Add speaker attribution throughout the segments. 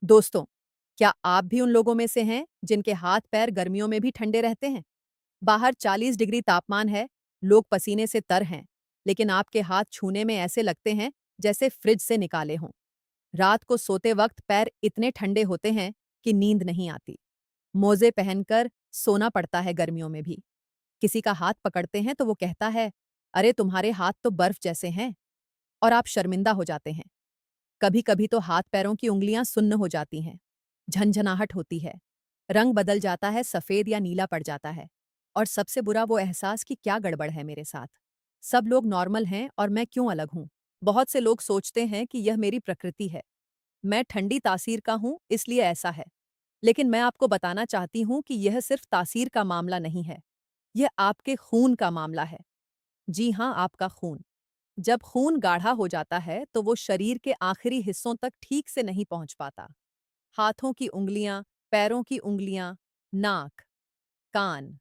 Speaker 1: दोस्तों, क्या आप भी उन लोगों में से हैं जिनके हाथ पैर गर्मियों में भी ठंडे रहते हैं? बाहर 40 डिग्री तापमान है, लोग पसीने से तर हैं, लेकिन आपके हाथ छूने में ऐसे लगते हैं जैसे फ्रिज से निकाले हों। रात को सोते वक्त पैर इतने ठंडे होते हैं कि नींद नहीं आती। मोजे पहनकर सोना पड़ता है गर्मियों में भी। किसी का हाथ पकड़ते हैं तो वो कहता है, अरे तुम्हारे हाथ तो बर्फ जैसे हैं, और आप शर्मिंदा हो जाते हैं। कभी कभी तो हाथ पैरों की उंगलियां सुन्न हो जाती हैं, झंझनाहट होती है, रंग बदल जाता है, सफेद या नीला पड़ जाता है। और सबसे बुरा वो एहसास कि क्या गड़बड़ है मेरे साथ। सब लोग नॉर्मल हैं और मैं क्यों अलग हूं। बहुत से लोग सोचते हैं कि यह मेरी प्रकृति है, मैं ठंडी तासीर का हूं इसलिए ऐसा है। लेकिन मैं आपको बताना चाहती हूं कि यह सिर्फ तासीर का मामला नहीं है, यह आपके खून का मामला है। जी हाँ, आपका खून। जब खून गाढ़ा हो जाता है तो वो शरीर के आखिरी हिस्सों तक ठीक से नहीं पहुंच पाता। हाथों की उंगलियां, पैरों की उंगलियां, नाक, कान,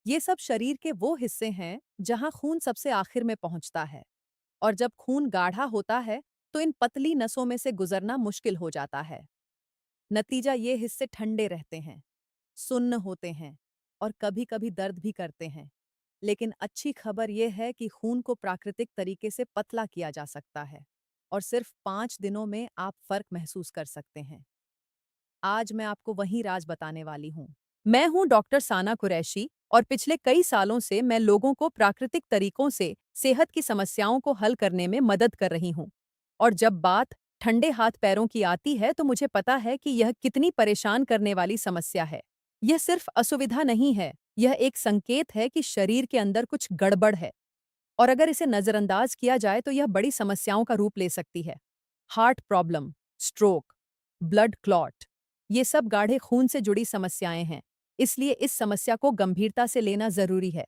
Speaker 1: ये सब शरीर के वो हिस्से हैं जहां खून सबसे आखिर में पहुंचता है। और जब खून गाढ़ा होता है तो इन पतली नसों में से गुजरना मुश्किल हो जाता है। नतीजा ये हिस्से ठंडे रहते हैं, सुन्न होते हैं और कभी-कभी दर्द भी करते हैं। लेकिन अच्छी खबर यह है कि खून को प्राकृतिक तरीके से पतला किया जा सकता है और सिर्फ 5 दिनों में आप फर्क महसूस कर सकते हैं। आज मैं आपको वही राज बताने वाली हूँ। मैं हूँ डॉक्टर साना कुरैशी और पिछले कई सालों से मैं लोगों को प्राकृतिक तरीकों से सेहत की समस्याओं को हल करने में मदद कर रही हूँ। और जब बात ठंडे हाथ पैरों की आती है तो मुझे पता है कि यह कितनी परेशान करने वाली समस्या है। यह सिर्फ असुविधा नहीं है, यह एक संकेत है कि शरीर के अंदर कुछ गड़बड़ है। और अगर इसे नज़रअंदाज किया जाए तो यह बड़ी समस्याओं का रूप ले सकती है। Heart problem, stroke, blood clot, ये सब गाढ़े खून से जुड़ी समस्याएं हैं। इसलिए इस समस्या को गंभीरता से लेना जरूरी है।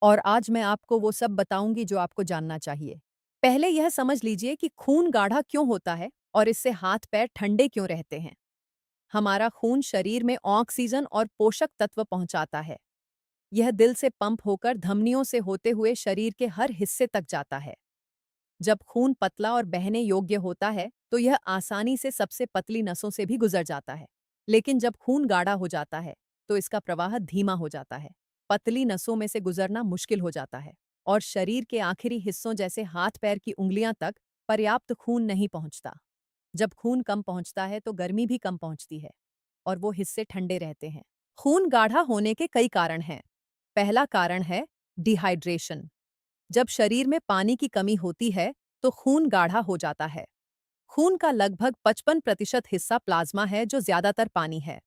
Speaker 1: और आज मैं आपको वो सब बताऊंगी जो आपको जानना चाहिए। पहले यह समझ लीजिए कि खून गाढ़ा क्यों होता है और इससे हाथ पैर ठंडे क्यों रहते हैं। हमारा खून शरीर में ऑक्सीजन और पोषक तत्व पहुंचाता है। यह दिल से पंप होकर धमनियों से होते हुए शरीर के हर हिस्से तक जाता है। जब खून पतला और बहने योग्य होता है तो यह आसानी से सबसे पतली नसों से भी गुजर जाता है। लेकिन जब खून गाढ़ा हो जाता है तो इसका प्रवाह धीमा हो जाता है, पतली नसों में से गुजरना मुश्किल हो जाता है और शरीर के आखिरी हिस्सों जैसे हाथ पैर की उंगलियां तक पर्याप्त खून नहीं पहुंचता। जब खून कम पहुंचता है तो गर्मी भी कम पहुंचती है और वो हिस्से ठंडे रहते हैं। खून गाढ़ा होने के कई कारण हैं। पहला कारण है डिहाइड्रेशन। जब शरीर में पानी की कमी होती है तो खून गाढ़ा हो जाता है। खून का लगभग 55% हिस्सा प्लाज्मा है जो ज्यादातर पानी है।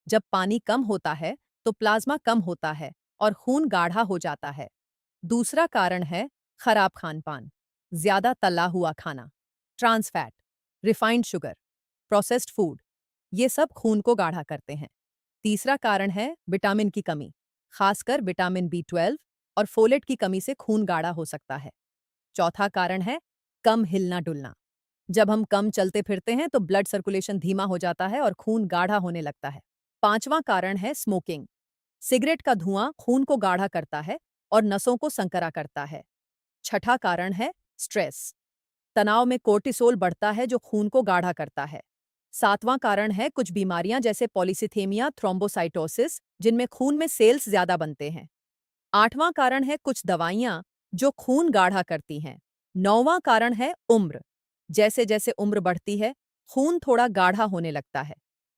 Speaker 1: जब पानी कम होता है तो प्लाज्मा कम होता है और खून गाढ़ा हो जाता है। दूसरा कारण है खराब खानपान, ज्यादा तला हुआ खाना, trans fat, refined sugar, processed food, ये सब खून को गाढ़ा करते हैं। तीसरा कारण है विटामिन की कमी, खासकर विटामिन B12 और फोलेट की कमी से खून गाढ़ा हो सकता है। चौथा कारण है कम हिलना डुलना। जब हम कम चलते फिरते हैं तो ब्लड सर्कुलेशन धीमा हो जाता है और खून गाढ़ा होने लगता है। पांचवां कारण है स्मोकिंग। सिगरेट का धुआं खून को गाढ़ा करता है और नसों को संकरा करता है। छठा कारण है स्ट्रेस। तनाव में कोर्टिसोल बढ़ता है जो खून को गाढ़ा करता है। सातवां कारण है कुछ बीमारियां जैसे पॉलीसिथेमिया, थ्रोम्बोसाइटोसिस, जिनमें खून में सेल्स ज्यादा बनते हैं। आठवां कारण है कुछ दवाइयां जो खून गाढ़ा करती हैं। नौवां कारण है उम्र। जैसे जैसे उम्र बढ़ती है खून थोड़ा गाढ़ा होने लगता है।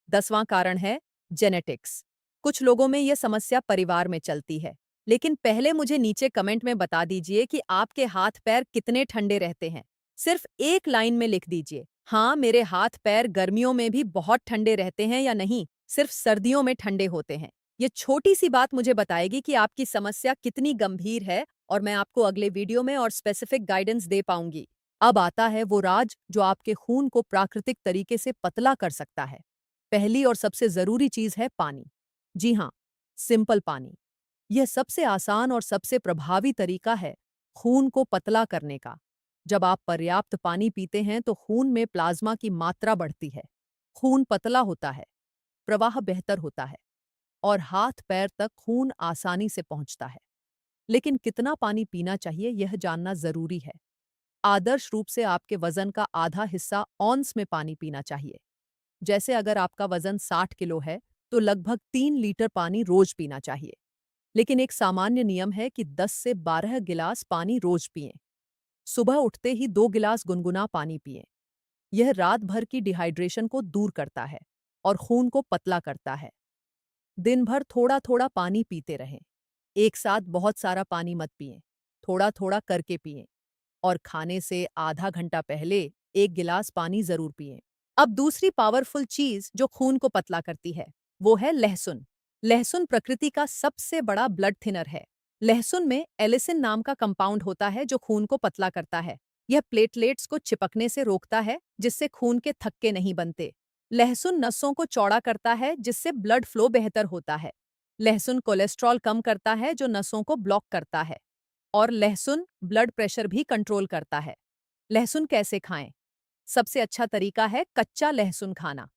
Speaker 1: 10वां कारण है जेनेटिक्स। कुछ लोगों में यह समस्या परिवार में चलती है। लेकिन पहले मुझे नीचे कमेंट में बता दीजिए कि आपके हाथ पैर कितने ठंडे रहते हैं। सिर्फ एक लाइन में लिख दीजिए, हाँ मेरे हाथ पैर गर्मियों में भी बहुत ठंडे रहते हैं, या नहीं सिर्फ सर्दियों में ठंडे होते हैं। ये छोटी सी बात मुझे बताएगी कि आपकी समस्या कितनी गंभीर है और मैं आपको अगले वीडियो में और स्पेसिफिक गाइडेंस दे पाऊंगी। अब आता है वो राज जो आपके खून को प्राकृतिक तरीके से पतला कर सकता है। पहली और सबसे जरूरी चीज है पानी। जी हाँ, सिंपल पानी। यह सबसे आसान और सबसे प्रभावी तरीका है खून को पतला करने का। जब आप पर्याप्त पानी पीते हैं तो खून में प्लाज्मा की मात्रा बढ़ती है, खून पतला होता है, प्रवाह बेहतर होता है और हाथ पैर तक खून आसानी से पहुंचता है। लेकिन कितना पानी पीना चाहिए यह जानना जरूरी है। आदर्श रूप से आपके वजन का आधा हिस्सा ऑन्स में पानी पीना चाहिए। जैसे अगर आपका वजन 60 किलो है तो लगभग 3 लीटर पानी रोज पीना चाहिए। लेकिन एक सामान्य नियम है कि 10 से 12 गिलास पानी रोज पिएं। सुबह उठते ही 2 गिलास गुनगुना पानी पिएं। यह रात भर की डिहाइड्रेशन को दूर करता है और खून को पतला करता है। दिन भर थोड़ा थोड़ा पानी पीते रहें। एक साथ बहुत सारा पानी मत पिएं, थोड़ा थोड़ा करके पिएं। और खाने से आधा घंटा पहले 1 गिलास पानी जरूर पिएं। अब दूसरी पावरफुल चीज जो खून को पतला करती है वो है लहसुन। लहसुन प्रकृति का सबसे बड़ा ब्लड थिनर है। लहसुन में एलिसिन नाम का कंपाउंड होता है जो खून को पतला करता है। यह प्लेटलेट्स को चिपकने से रोकता है जिससे खून के थक्के नहीं बनते। लहसुन नसों को चौड़ा करता है जिससे ब्लड फ्लो बेहतर होता है। लहसुन कोलेस्ट्रॉल कम करता है जो नसों को ब्लॉक करता है। और लहसुन ब्लड प्रेशर भी कंट्रोल करता है। लहसुन कैसे खाएं? सबसे अच्छा तरीका है कच्चा लहसुन खाना।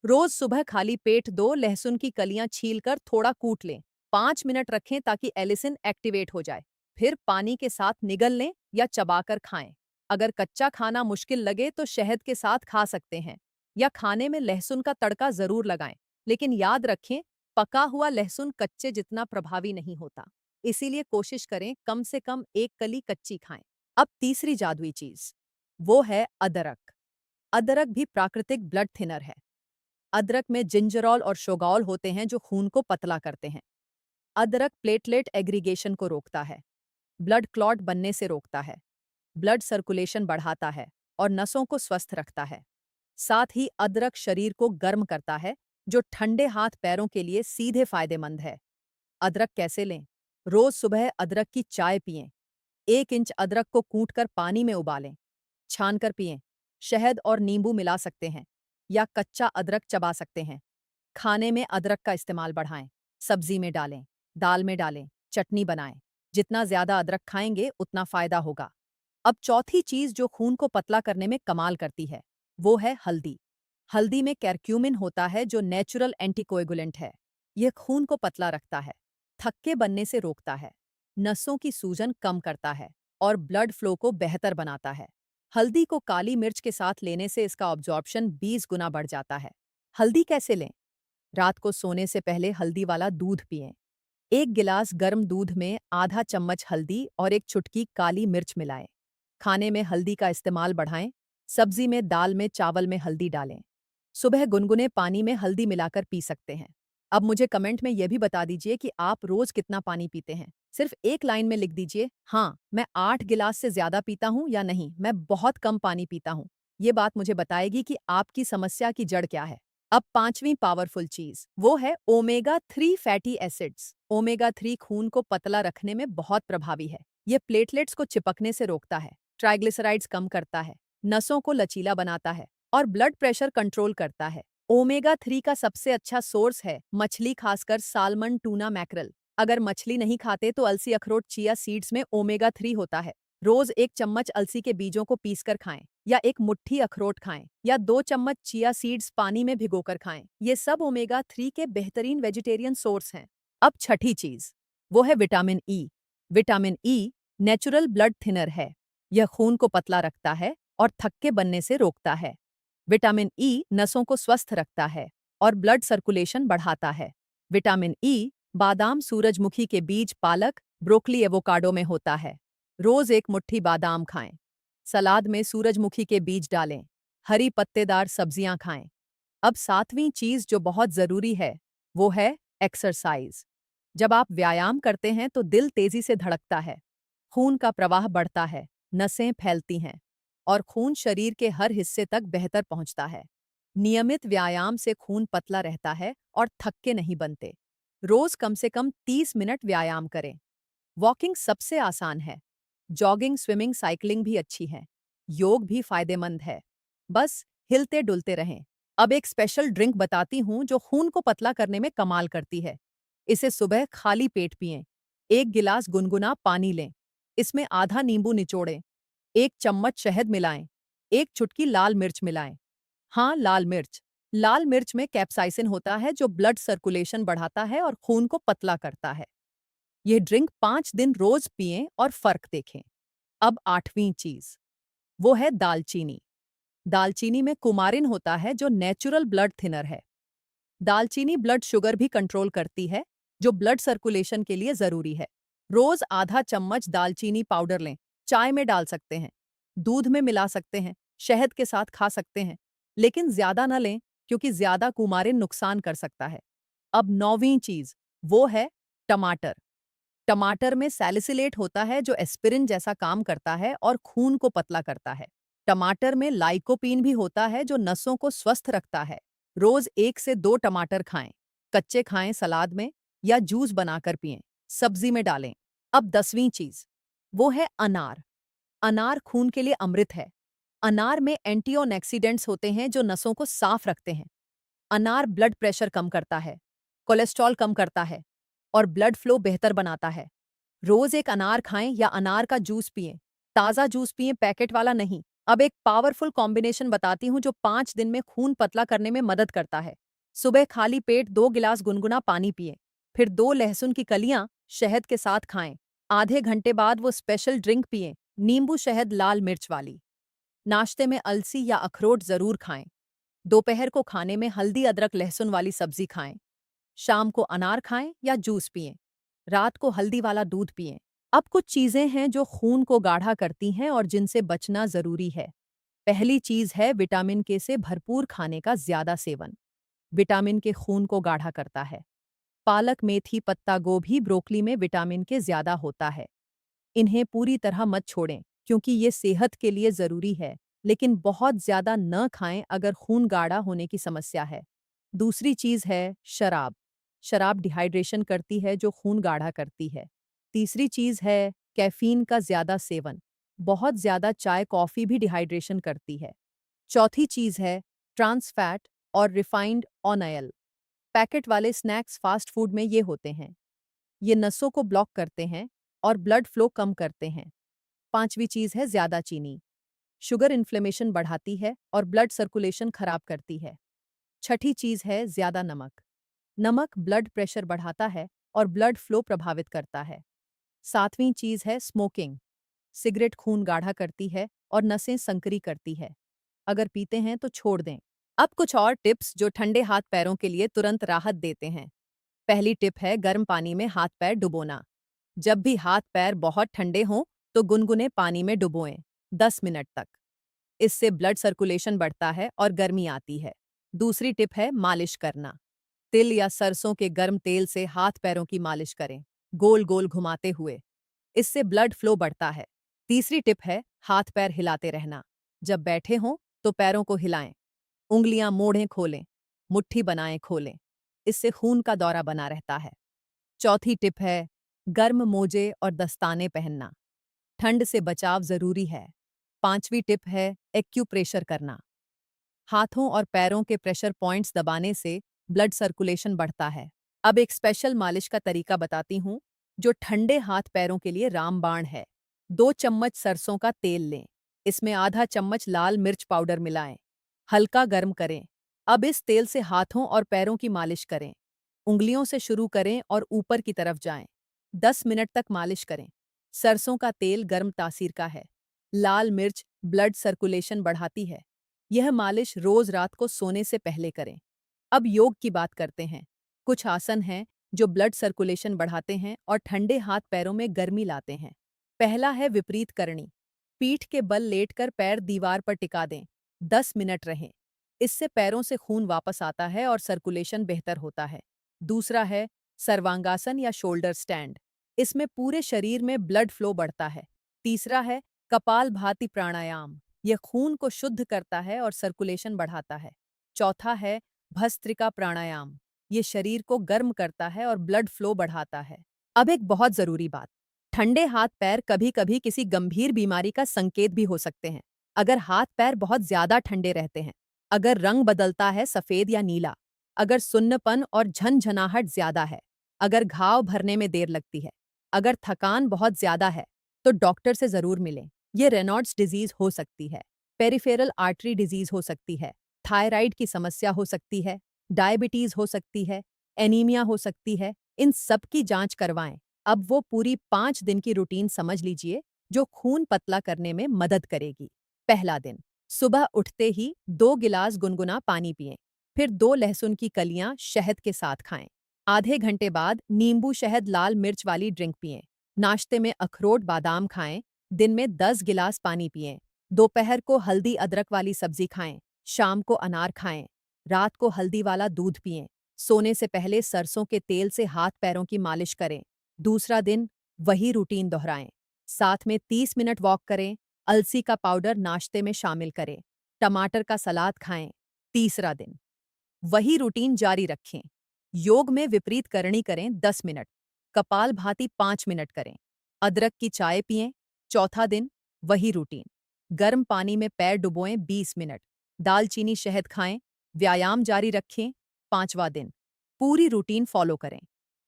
Speaker 1: रोज सुबह खाली पेट 2 लहसुन की कलियां छीलकर थोड़ा कूट लें। 5 मिनट रखें ताकि एलिसिन एक्टिवेट हो जाए। फिर पानी के साथ निगल लें या चबाकर खाएं। अगर कच्चा खाना मुश्किल लगे तो शहद के साथ खा सकते हैं या खाने में लहसुन का तड़का जरूर लगाएं। लेकिन याद रखें, पका हुआ लहसुन कच्चे जितना प्रभावी नहीं होता। इसीलिए कोशिश करें कम से कम एक कली कच्ची खाएं। अब तीसरी जादुई चीज, वो है अदरक। अदरक भी प्राकृतिक ब्लड थिनर है। अदरक में जिंजरॉल और शोगॉल होते हैं जो खून को पतला करते हैं। अदरक प्लेटलेट एग्रीगेशन को रोकता है, ब्लड क्लॉट बनने से रोकता है, ब्लड सर्कुलेशन बढ़ाता है और नसों को स्वस्थ रखता है। साथ ही अदरक शरीर को गर्म करता है जो ठंडे हाथ पैरों के लिए सीधे फायदेमंद है। अदरक कैसे लें? रोज सुबह अदरक की चाय पिएं। 1 इंच अदरक को कूटकर पानी में उबालें, छानकर पिएं। शहद और नींबू मिला सकते हैं या कच्चा अदरक चबा सकते हैं। खाने में अदरक का इस्तेमाल बढ़ाएं। सब्जी में डालें, दाल में डालें, चटनी बनाएं। जितना ज्यादा अदरक खाएंगे उतना फायदा होगा। अब चौथी चीज जो खून को पतला करने में कमाल करती है वो है हल्दी। हल्दी में कैरक्यूमिन होता है जो नेचुरल एंटीकोएगुलेंट है। यह खून को पतला रखता है, थक्के बनने से रोकता है, नसों की सूजन कम करता है और ब्लड फ्लो को बेहतर बनाता है। हल्दी को काली मिर्च के साथ लेने से इसका ऑब्जॉर्प्शन 20 गुना बढ़ जाता है। हल्दी कैसे लें? रात को सोने से पहले हल्दी वाला दूध पिएं। 1 गिलास गर्म दूध में आधा चम्मच हल्दी और एक चुटकी काली मिर्च मिलाएं। खाने में हल्दी का इस्तेमाल बढ़ाएं। सब्जी में, दाल में, चावल में हल्दी डालें। सुबह गुनगुने पानी में हल्दी मिलाकर पी सकते हैं। अब मुझे कमेंट में यह भी बता दीजिए कि आप रोज कितना पानी पीते हैं। सिर्फ एक लाइन में लिख दीजिए, हाँ मैं 8 गिलास से ज्यादा पीता हूँ, या नहीं मैं बहुत कम पानी पीता हूँ। ये बात मुझे बताएगी कि आपकी समस्या की जड़ क्या है। अब पांचवी पावरफुल चीज वो है ओमेगा 3 फैटी एसिड्स। ओमेगा 3 खून को पतला रखने में बहुत प्रभावी है। ये प्लेटलेट्स को चिपकने से रोकता है, ट्राइग्लिसराइड्स कम करता है, नसों को लचीला बनाता है और ब्लड प्रेशर कंट्रोल करता है। ओमेगा 3 का सबसे अच्छा सोर्स है मछली, खासकर सालमन, टूना, मैकरल। अगर मछली नहीं खाते तो अलसी, अखरोट, चिया सीड्स में ओमेगा 3 होता है। रोज 1 चम्मच अलसी के बीजों को पीसकर खाएं या 1 मुट्ठी अखरोट खाएं या 2 चम्मच चिया सीड्स पानी में भिगोकर खाएं। ये सब ओमेगा 3 के बेहतरीन वेजिटेरियन सोर्स हैं। अब छठी चीज वो है vitamin E. Vitamin E natural blood thinner है। यह खून को पतला रखता है और थक्के बनने से रोकता है। विटामिन ई नसों को स्वस्थ रखता है और ब्लड सर्कुलेशन बढ़ाता है। विटामिन ई बादाम, सूरजमुखी के बीज, पालक, ब्रोकली, एवोकाडो में होता है। रोज 1 मुट्ठी बादाम खाएं। सलाद में सूरजमुखी के बीज डालें। हरी पत्तेदार सब्जियां खाएं। अब सातवीं चीज जो बहुत जरूरी है वो है एक्सरसाइज। जब आप व्यायाम करते हैं तो दिल तेजी से धड़कता है, खून का प्रवाह बढ़ता है, नसें फैलती हैं और खून शरीर के हर हिस्से तक बेहतर पहुंचता है। नियमित व्यायाम से खून पतला रहता है और थक्के नहीं बनते। रोज कम से कम 30 मिनट व्यायाम करें। वॉकिंग सबसे आसान है। जॉगिंग, स्विमिंग, साइकिलिंग भी अच्छी है। योग भी फायदेमंद है। बस हिलते डुलते रहें। अब एक स्पेशल ड्रिंक बताती हूँ जो खून को पतला करने में कमाल करती है। इसे सुबह खाली पेट पिएं। 1 गिलास गुनगुना पानी लें। इसमें आधा नींबू निचोड़ें। 1 चम्मच शहद मिलाएं। 1 चुटकी लाल मिर्च मिलाएं। हाँ, लाल मिर्च। लाल मिर्च में कैप्साइसिन होता है जो ब्लड सर्कुलेशन बढ़ाता है और खून को पतला करता है। ये ड्रिंक 5 दिन रोज पिएं और फर्क देखें। अब आठवीं चीज वो है दालचीनी। दालचीनी में कुमारिन होता है जो नेचुरल ब्लड थिनर है। दालचीनी ब्लड शुगर भी कंट्रोल करती है, जो ब्लड सर्कुलेशन के लिए जरूरी है। रोज आधा चम्मच दालचीनी पाउडर लें। चाय में डाल सकते हैं, दूध में मिला सकते हैं, शहद के साथ खा सकते हैं, लेकिन ज्यादा न लें क्योंकि ज्यादा कुमारिन नुकसान कर सकता है। अब नौवीं चीज, वो है टमाटर। टमाटर में सैलिसिलेट होता है जो एस्पिरिन जैसा काम करता है और खून को पतला करता है। टमाटर में लाइकोपीन भी होता है जो नसों को स्वस्थ रखता है। रोज 1 से 2 टमाटर खाएं। कच्चे खाएं सलाद में या जूस बनाकर पिएं, सब्जी में डालें। अब 10वीं चीज, वो है अनार। अनार खून के लिए अमृत है। अनार में एंटीऑक्सीडेंट्स होते हैं जो नसों को साफ रखते हैं। अनार ब्लड प्रेशर कम करता है, कोलेस्ट्रॉल कम करता है और ब्लड फ्लो बेहतर बनाता है। रोज एक अनार खाएं या अनार का जूस पिएं। ताज़ा जूस पिएं, पैकेट वाला नहीं। अब एक पावरफुल कॉम्बिनेशन बताती हूँ जो 5 दिन में खून पतला करने में मदद करता है। सुबह खाली पेट 2 गिलास गुनगुना पानी पिएं, फिर 2 लहसुन की कलियां शहद के साथ खाएं। आधे घंटे बाद वो स्पेशल ड्रिंक पिएं, नींबू शहद लाल मिर्च वाली। नाश्ते में अलसी या अखरोट जरूर खाएं। दोपहर को खाने में हल्दी अदरक लहसुन वाली सब्जी खाएं। शाम को अनार खाएं या जूस पिएं। रात को हल्दी वाला दूध पिएं। अब कुछ चीजें हैं जो खून को गाढ़ा करती हैं और जिनसे बचना जरूरी है। पहली चीज है विटामिन के से भरपूर खाने का ज्यादा सेवन। विटामिन के खून को गाढ़ा करता है। पालक, मेथी, पत्ता गोभी, ब्रोकली में विटामिन के ज्यादा होता है। इन्हें पूरी तरह मत छोड़ें क्योंकि ये सेहत के लिए जरूरी है, लेकिन बहुत ज्यादा न खाएं अगर खून गाढ़ा होने की समस्या है। दूसरी चीज है शराब। शराब डिहाइड्रेशन करती है जो खून गाढ़ा करती है। तीसरी चीज है कैफीन का ज्यादा सेवन। बहुत ज्यादा चाय कॉफी भी डिहाइड्रेशन करती है। चौथी चीज है ट्रांस फैट और रिफाइंड ऑयल। पैकेट वाले स्नैक्स फास्ट फूड में ये होते हैं। ये नसों को ब्लॉक करते हैं और ब्लड फ्लो कम करते हैं। पांचवी चीज है ज्यादा चीनी। शुगर इन्फ्लेमेशन बढ़ाती है और ब्लड सर्कुलेशन खराब करती है। छठी चीज है ज्यादा नमक। नमक ब्लड प्रेशर बढ़ाता है और ब्लड फ्लो प्रभावित करता है। सातवीं चीज है स्मोकिंग। सिगरेट खून गाढ़ा करती है और नसें संकरी करती है। अगर पीते हैं तो छोड़ दें। अब कुछ और टिप्स जो ठंडे हाथ पैरों के लिए तुरंत राहत देते हैं। पहली टिप है गर्म पानी में हाथ पैर डुबोना। जब भी हाथ पैर बहुत ठंडे हों तो गुनगुने पानी में डुबोएं 10 मिनट तक। इससे ब्लड सर्कुलेशन बढ़ता है और गर्मी आती है। दूसरी टिप है मालिश करना। तिल या सरसों के गर्म तेल से हाथ पैरों की मालिश करें, गोल गोल घुमाते हुए। इससे ब्लड फ्लो बढ़ता है। तीसरी टिप है हाथ पैर हिलाते रहना। जब बैठे हों तो पैरों को हिलाएं, उंगलियां मोड़ें खोलें, मुट्ठी बनाएं खोलें। इससे खून का दौरा बना रहता है। चौथी टिप है गर्म मोजे और दस्ताने पहनना। ठंड से बचाव जरूरी है। पांचवी टिप है एक्यूप्रेशर करना। हाथों और पैरों के प्रेशर पॉइंट्स दबाने से ब्लड सर्कुलेशन बढ़ता है। अब एक स्पेशल मालिश का तरीका बताती हूँ जो ठंडे हाथ पैरों के लिए रामबाण है। 2 चम्मच सरसों का तेल लें। इसमें आधा चम्मच लाल मिर्च पाउडर मिलाएं। हल्का गर्म करें। अब इस तेल से हाथों और पैरों की मालिश करें। उंगलियों से शुरू करें और ऊपर की तरफ जाएं। 10 मिनट तक मालिश करें। सरसों का तेल गर्म तासीर का है। लाल मिर्च ब्लड सर्कुलेशन बढ़ाती है। यह मालिश रोज रात को सोने से पहले करें। अब योग की बात करते हैं। कुछ आसन हैं जो ब्लड सर्कुलेशन बढ़ाते हैं और ठंडे हाथ पैरों में गर्मी लाते हैं। पहला है विपरीत करणी। पीठ के बल लेटकर पैर दीवार पर टिका दें। 10 मिनट रहें। इससे पैरों से खून वापस आता है और सर्कुलेशन बेहतर होता है। दूसरा है सर्वांगासन या शोल्डर स्टैंड। इसमें पूरे शरीर में ब्लड फ्लो बढ़ता है। तीसरा है कपालभाति प्राणायाम। यह खून को शुद्ध करता है और सर्कुलेशन बढ़ाता है। चौथा है भस्त्रिका प्राणायाम। ये शरीर को गर्म करता है और ब्लड फ्लो बढ़ाता है। अब एक बहुत जरूरी बात, ठंडे हाथ पैर कभी कभी किसी गंभीर बीमारी का संकेत भी हो सकते हैं। अगर हाथ पैर बहुत ज्यादा ठंडे रहते हैं, अगर रंग बदलता है सफेद या नीला, अगर सुन्नपन और झनझनाहट ज्यादा है, अगर घाव भरने में देर लगती है, अगर थकान बहुत ज्यादा है, तो डॉक्टर से जरूर मिलें। ये रेनॉल्ड्स डिजीज हो सकती है, पेरिफेरल आर्टरी डिजीज हो सकती है, थायराइड की समस्या हो सकती है, डायबिटीज हो सकती है, एनीमिया हो सकती है। इन सब की जांच करवाएं। अब वो पूरी 5 दिन की रूटीन समझ लीजिए जो खून पतला करने में मदद करेगी। पहला दिन, सुबह उठते ही 2 गिलास गुनगुना पानी पिएं। फिर 2 लहसुन की कलियां शहद के साथ खाएं। आधे घंटे बाद नींबू शहद लाल मिर्च वाली ड्रिंक पिएं। नाश्ते में अखरोट बादाम खाएं। दिन में 10 गिलास पानी पिएं। दोपहर को हल्दी अदरक वाली सब्जी खाएं। शाम को अनार खाएं। रात को हल्दी वाला दूध पिएं। सोने से पहले सरसों के तेल से हाथ पैरों की मालिश करें। दूसरा दिन वही रूटीन दोहराएं। साथ में 30 मिनट वॉक करें। अलसी का पाउडर नाश्ते में शामिल करें। टमाटर का सलाद खाएं। तीसरा दिन वही रूटीन जारी रखें। योग में विपरीत करनी करें 10 मिनट। कपालभाति 5 मिनट करें। अदरक की चाय पिएं। चौथा दिन वही रूटीन। गर्म पानी में पैर डुबोएं 20 मिनट। दालचीनी शहद खाएं। व्यायाम जारी रखें। पांचवा दिन पूरी रूटीन फॉलो करें।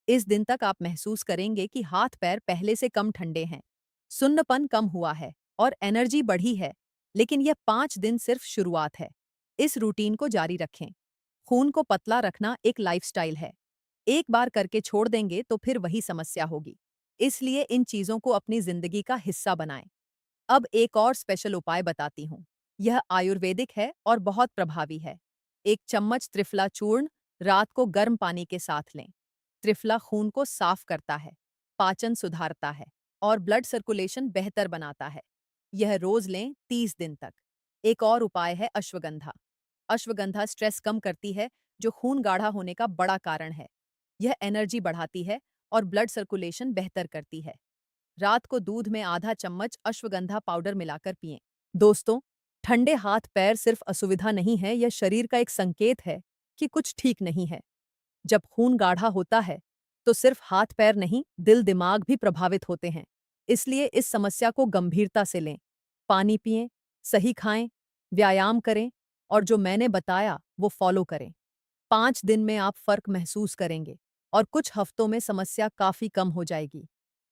Speaker 1: इस दिन तक आप महसूस करेंगे कि हाथ पैर पहले से कम ठंडे हैं, सुन्नपन कम हुआ है और एनर्जी बढ़ी है। लेकिन यह 5 दिन सिर्फ शुरुआत है। इस रूटीन को जारी रखें। खून को पतला रखना एक लाइफस्टाइल है। एक बार करके छोड़ देंगे तो फिर वही समस्या होगी। इसलिए इन चीजों को अपनी जिंदगी का हिस्सा बनाएं। अब एक और स्पेशल उपाय बताती हूँ। यह आयुर्वेदिक है और बहुत प्रभावी है। 1 चम्मच त्रिफला चूर्ण रात को गर्म पानी के साथ लें। त्रिफला खून को साफ करता है, पाचन सुधारता है और ब्लड सर्कुलेशन बेहतर बनाता है। यह रोज लें 30 दिन तक। एक और उपाय है अश्वगंधा। अश्वगंधा स्ट्रेस कम करती है, जो खून गाढ़ा होने का बड़ा कारण है। यह एनर्जी बढ़ाती है और ब्लड सर्कुलेशन बेहतर करती है। रात को दूध में आधा चम्मच अश्वगंधा पाउडर मिलाकर पिएं। दोस्तों, ठंडे हाथ पैर सिर्फ असुविधा नहीं है, यह शरीर का एक संकेत है कि कुछ ठीक नहीं है। जब खून गाढ़ा होता है, तो सिर्फ हाथ पैर नहीं, दिल दिमाग भी प्रभावित होते हैं। इसलिए इस समस्या को गंभीरता से लें। पानी पिएं, सही खाएं, व्यायाम करें और जो मैंने बताया वो फॉलो करें। 5 दिन में आप फर्क महसूस करेंगे और कुछ हफ्तों में समस्या काफी कम हो जाएगी।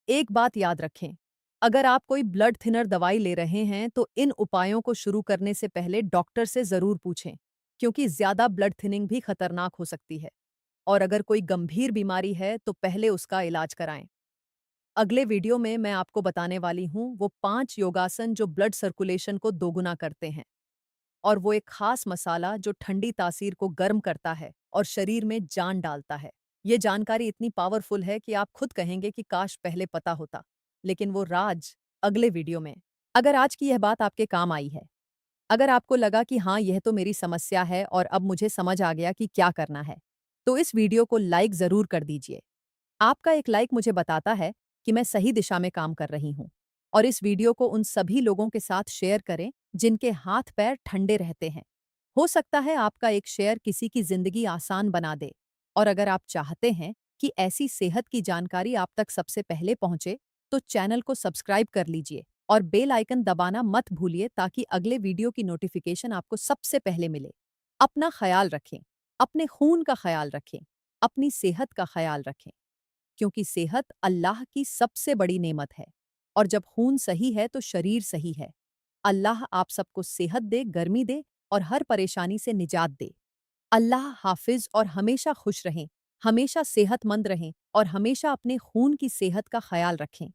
Speaker 1: एक बात याद रखें, अगर आप कोई ब्लड थिनर दवाई ले रहे हैं तो इन उपायों को शुरू करने से पहले डॉक्टर से जरूर पूछें, क्योंकि ज्यादा ब्लड थिनिंग भी खतरनाक हो सकती है। और अगर कोई गंभीर बीमारी है तो पहले उसका इलाज कराएं। अगले वीडियो में मैं आपको बताने वाली हूँ वो 5 योगासन जो ब्लड सर्कुलेशन को दोगुना करते हैं, और वो एक खास मसाला जो ठंडी तासीर को गर्म करता है और शरीर में जान डालता है। ये जानकारी इतनी पावरफुल है कि आप खुद कहेंगे कि काश पहले पता होता। लेकिन वो राज अगले वीडियो में। अगर आज की यह बात आपके काम आई है, अगर आपको लगा कि हाँ, यह तो मेरी समस्या है और अब मुझे समझ आ गया कि क्या करना है, तो इस वीडियो को लाइक ज़रूर कर दीजिए। आपका एक लाइक मुझे बताता है कि मैं सही दिशा में काम कर रही हूँ। और इस वीडियो को उन सभी लोगों के साथ शेयर करें जिनके हाथ पैर ठंडे रहते हैं। हो सकता है आपका एक शेयर किसी की जिंदगी आसान बना दे। और अगर आप चाहते हैं कि ऐसी सेहत की जानकारी आप तक सबसे पहले पहुंचे, तो चैनल को सब्सक्राइब कर लीजिए और बेल आइकन दबाना मत भूलिए, ताकि अगले वीडियो की नोटिफिकेशन आपको सबसे पहले मिले। अपना ख्याल रखें, अपने खून का ख्याल रखें, अपनी सेहत का ख्याल रखें, क्योंकि सेहत अल्लाह की सबसे बड़ी नेमत है। और जब खून सही है तो शरीर सही है। अल्लाह आप सबको सेहत दे, गर्मी दे और हर परेशानी से निजात दे। अल्लाह हाफिज और हमेशा खुश रहें, हमेशा सेहतमंद रहें और हमेशा अपने खून की सेहत का ख्याल रखें।